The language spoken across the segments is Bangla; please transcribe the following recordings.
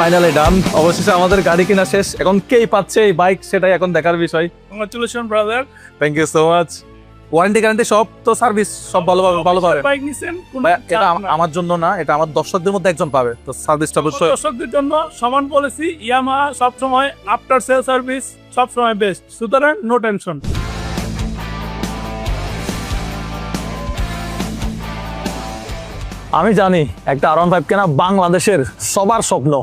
ফাইনালি ডান। অবশেষে আমাদের গাড়ি কিনা শেষ। এখন কে পাচ্ছে এই বাইক সেটাই এখন দেখার বিষয়। Congratulation brother. Thank you so much. Warranty guarantee সব তো, সার্ভিস সব ভালো পাবে। বাইক নিছেন ভাই, এটা আমার জন্য না, এটা আমার দর্শকদের মধ্যে একজন পাবে, তো সার্ভিসটা অবশ্যই দর্শকদের জন্য সমান পলিসি। ইয়ামাহা সব সময় আফটার সেল সার্ভিস সব সময় বেস্ট, সুতরাং নো টেনশন। আমি জানি একটা R15 কেনা বাংলাদেশের সবার স্বপ্ন,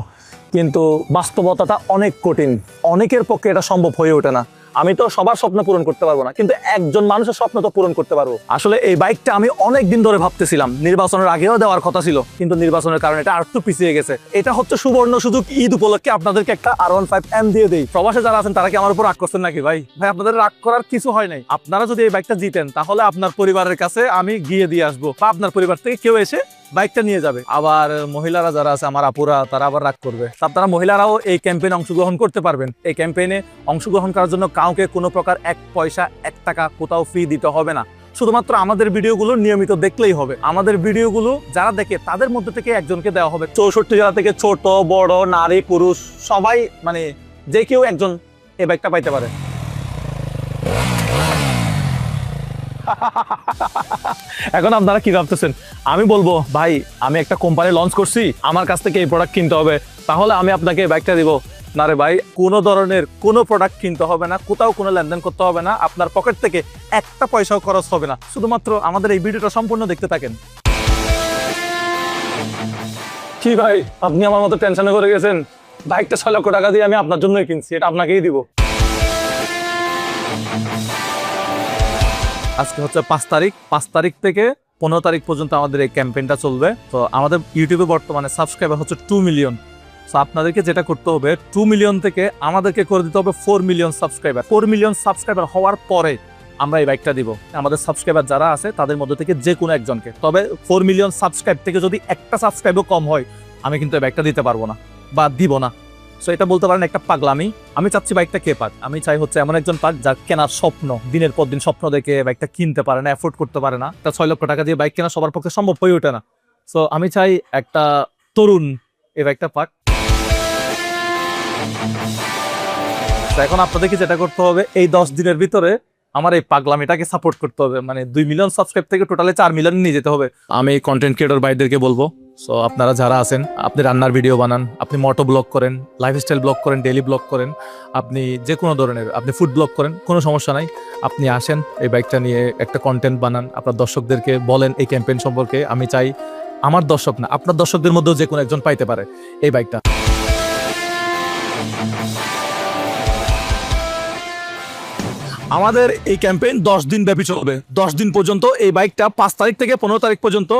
কিন্তু বাস্তবতাটা অনেক কঠিন। অনেকের পক্ষে এটা সম্ভব হয়ে ওঠে না। আমি তো সবার স্বপ্ন পূরণ করতে পারবো না, কিন্তু একজন মানুষের স্বপ্ন তো পূরণ করতে পারবো। আসলে এই বাইকটা আমি অনেক দিন ধরে ভাবতেছিলাম, নির্বাচনের আগেও দেওয়ার কথা ছিল, কিন্তু নির্বাচনের কারণে এটা আরেকটু পিছিয়ে গেছে। এটা হচ্ছে সুবর্ণ সুযোগ, ঈদ উপলক্ষে আপনাদেরকে একটা R15M দিয়ে দেই। প্রবাসে যারা আছেন তারা কি আমার উপর রাগ করছেন নাকি? ভাই আপনাদের রাগ করার কিছু হয় নাই। আপনারা যদি এই বাইকটা জিতেন তাহলে আপনার পরিবারের কাছে আমি গিয়ে দিয়ে আসবো, বা আপনার পরিবার থেকে কেউ এসে বাইকটা নিয়ে যাবে। আবার মহিলারা যারা আছে, আমার আপুরা, তারা আবার রাগ করবে। আপনারা মহিলারাও এই ক্যাম্পেইনে অংশগ্রহণ করতে পারবেন। এই ক্যাম্পেইনে অংশগ্রহণ করার জন্য কাউকে কোনো প্রকার 1 পয়সা 1 টাকা কোথাও ফি দিতে হবে না। শুধুমাত্র আমাদের ভিডিওগুলো নিয়মিত দেখলেই হবে। আমাদের ভিডিওগুলো যারা দেখে তাদের মধ্যে থেকে একজনকে দেওয়া হবে। 64 জেলা থেকে ছোট বড় নারী পুরুষ সবাই, মানে যে কেউ একজন এই বাইকটা পাইতে পারে। এখন আপনারা কি ভাবতেছেন? আমি বলবো ভাই, আমি একটা কোম্পানি লঞ্চ করছি, আমার কাছ থেকে এই প্রোডাক্ট কিনতে হবে, তাহলে আমি আপনাকে এই বাইকটা দিব। না রে ভাই, কোনো ধরনের কোনো প্রোডাক্ট কিনতে হবে না, কোথাও কোনো লেনদেন করতে হবে না, আপনার পকেট থেকে 1 পয়সাও খরচ হবে না। শুধুমাত্র আমাদের এই ভিডিওটা সম্পূর্ণ দেখতে থাকেন। কি ভাই, আপনি আমার মতো টেনশনে করে গেছেন? বাইকটা 6 লক্ষ টাকা দিয়ে আমি আপনার জন্যই কিনছি, এটা আপনাকেই দিব। আজকে হচ্ছে 5 তারিখ। 5 তারিখ থেকে 15 তারিখ পর্যন্ত আমাদের এই ক্যাম্পেইনটা চলবে। তো আমাদের ইউটিউবে বর্তমানে সাবস্ক্রাইবার হচ্ছে 2 মিলিয়ন। তো আপনাদেরকে যেটা করতে হবে, 2 মিলিয়ন থেকে আমাদেরকে করে দিতে হবে 4 মিলিয়ন সাবস্ক্রাইবার। 4 মিলিয়ন সাবস্ক্রাইবার হওয়ার পরে আমরা এই বাইকটা দিব আমাদের সাবস্ক্রাইবার যারা আছে তাদের মধ্যে থেকে যে কোনো একজনকে। তবে 4 মিলিয়ন সাবস্ক্রাইব থেকে যদি একটা সাবস্ক্রাইবও কম হয়, আমি কিন্তু এই বাইকটা দিতে পারবো না বা দিব না। সো এটা বলতে পারেন একটা পাগলামি। আমি চাচ্ছি বাইকটা কে পাক? আমি চাই হচ্ছে এমন একজন পাক যার কেনার স্বপ্ন, দিনের পর দিন স্বপ্ন দেখে বাইকটা কিনতে পারে না, এফোর্ড করতে পারে না। তা 6 লক্ষ টাকা দিয়ে বাইক কেনা সবার পক্ষে সম্ভব হয়ে ওঠে না। সো আমি চাই একটা তরুণ এই বাইকটা পাক। এখন আপনাদেরকে যেটা করতে হবে, এই 10 দিনের ভিতরে আমার এই পাগলামিটাকে সাপোর্ট করতে হবে। মানে 2 মিলিয়ন সাবস্ক্রাইব থেকে টোটালে 4 মিলিয়ন নিয়ে যেতে হবে। আমি কন্টেন্ট ক্রিয়েটর ভাইদেরকে বলবো, সো আপনারা যারা আছেন, আপনি রান্নার ভিডিও বানান, আপনি মোটো ব্লগ করেন, লাইফস্টাইল ব্লগ করেন, ডেইলি ব্লগ করেন, আপনি যে কোনো ধরনের, আপনি ফুড ব্লগ করেন, কোনো সমস্যা নাই। আপনি আসেন, এই বাইকটা নিয়ে একটা কন্টেন্ট বানান, আপনার দর্শকদেরকে বলেন এই ক্যাম্পেইন সম্পর্কে। আমি চাই আমার দর্শক না, আপনার দর্শকদের মধ্যেও যে কোনো একজন পাইতে পারে এই বাইকটা। আমাদের এই ক্যাম্পেইন 10 দিন ব্যাপী চলবে। 10 দিন পর্যন্ত এই বাইকটা 5 তারিখ থেকে 15 তারিখ পর্যন্ত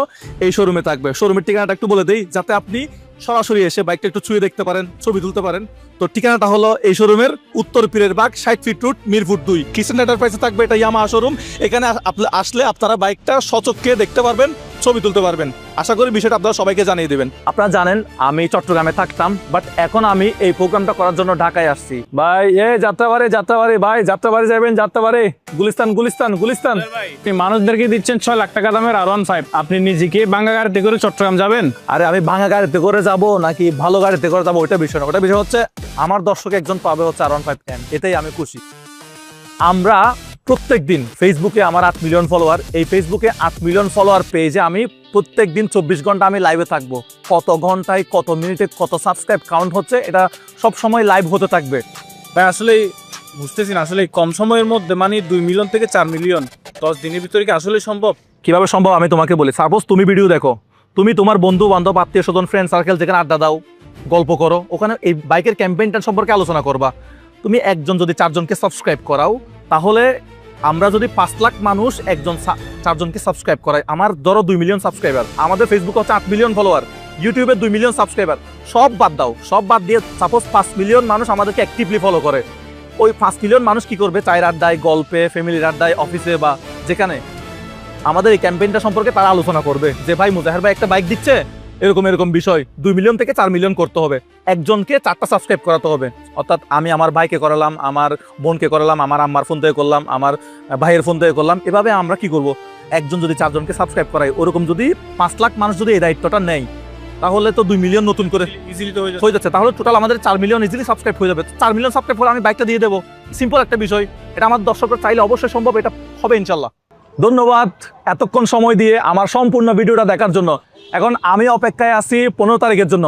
এই শোরুমে থাকবে। শোরুমের ঠিকানাটা একটু বলে দেই, যাতে আপনি সরাসরি এসে বাইকটা একটু ছুঁয়ে দেখতে পারেন, ছবি তুলতে পারেন। তো ঠিকানাটা হলো এই শোরুমের উত্তর পীরের বাগ, 60 ফিট রোড, মিরপুর 2, কিচেন এন্টারপ্রাইজে থাকবে। এটা ইয়ামাহা শোরুম। এখানে আসলে আপনারা বাইকটা সচক্ষে দেখতে পারবেন, ছবি তুলতে পারবেন। আশা করি বিষয়টা আপনারা সবাইকে জানিয়ে দেবেন। আপনারা জানেন আমি চট্টগ্রামে থাকতাম, বাট এখন আমি এই প্রোগ্রামটা করার জন্য ঢাকায় আসছি। ভাই যাত্রাবাড়ি ভাই, যাত্রাবাড়ি যাবেন, যাত্রাবাড়ি গুলিস্তান। আপনি মানুষদেরকে দিচ্ছেন 6 লাখ টাকা দামের R15, আপনি নিজেকে ভাঙা গাড়িতে করে চট্টগ্রাম যাবেন? আরে আমি ভাঙা গাড়িতে করে যাব নাকি ভালো গাড়িতে করে যাবো ওইটা বিষয় না। ওটা বিষয় হচ্ছে আমার দর্শক একজন পাবে হচ্ছে R15M, এটাই আমি খুশি। আমরা প্রত্যেক দিন ফেসবুকে, আমার 8 মিলিয়ন ফলোয়ার, এই ফেসবুকে 8 মিলিয়ন ফলোয়ার পেজে আমি প্রত্যেক দিন 24 ঘন্টা আমি লাইভে থাকবো। কত ঘন্টায়, কত মিনিটে, কত সাবস্ক্রাইব কাউন্ট হচ্ছে, এটা সব সময় লাইভ হতে থাকবে। ভাই আসলে বুঝতেছি না, আসলে কম সময়ের মধ্যে মানে 2 মিলিয়ন থেকে 4 মিলিয়ন 10 দিনের ভিতরে কি আসলে সম্ভব? কিভাবে সম্ভব আমি তোমাকে বলি। সাপোজ তুমি ভিডিও দেখো, তুমি তোমার বন্ধু বান্ধব, আত্মীয় স্বজন, ফ্রেন্ড সার্কেল যেখানে আড্ডা দাও, গল্প করো, ওখানে এই বাইকের ক্যাম্পেইনটা সম্পর্কে আলোচনা করবা। তুমি একজন যদি 4 জনকে সাবস্ক্রাইব করাও, তাহলে আমরা যদি 5 লাখ মানুষ একজন 4 জনকে সাবস্ক্রাইব করাই, আমার ধরো 2 মিলিয়ন সাবস্ক্রাইবার, আমাদের ফেসবুকে হচ্ছে 8 মিলিয়ন ফলোয়ার, ইউটিউবে 2 মিলিয়ন সাবস্ক্রাইবার, সব বাদ দাও, সব বাদ দিয়ে সাপোজ 5 মিলিয়ন মানুষ আমাদেরকে অ্যাক্টিভলি ফলো করে। ওই 5 মিলিয়ন মানুষ কি করবে? চায়ের আড্ডায়, গল্পে, ফ্যামিলির আড্ডায়, অফিসে বা যেখানে আমাদের এই ক্যাম্পেইনটা সম্পর্কে তারা আলোচনা করবে যে ভাই মুজাহের ভাই একটা বাইক দিচ্ছে, এরকম বিষয়। 2 মিলিয়ন থেকে 4 মিলিয়ন করতে হবে, একজনকে 4টা সাবস্ক্রাইব করাতে হবে। অর্থাৎ আমি আমার ভাইকে করালাম, আমার বোনকে করালাম, আমার আম্মার ফোন থেকে করলাম, আমার ভাইয়ের ফোন থেকে করলাম। এভাবে আমরা কি করব, একজন যদি 4 জনকে সাবস্ক্রাইব করাই, ওরকম যদি 5 লাখ মানুষ যদি এই দায়িত্বটা নেয়, তাহলে তো 2 মিলিয়ন নতুন করে ইজিলি তো হয়ে যাচ্ছে। তাহলে টোটাল আমাদের 4 মিলিয়ন ইজিলি সাবস্ক্রাইব হয়ে যাবে। 4 মিলিয়ন সাবস্ক্রাইব হলে আমি বাইকটা দিয়ে দেবো। সিম্পল একটা বিষয়, এটা আমার দর্শকরা চাইলে অবশ্যই সম্ভব, এটা হবে ইনশাল্লাহ। ধন্যবাদ এতক্ষণ সময় দিয়ে আমার সম্পূর্ণ ভিডিওটা দেখার জন্য। এখন আমি অপেক্ষায় আছি 15 তারিখের জন্য।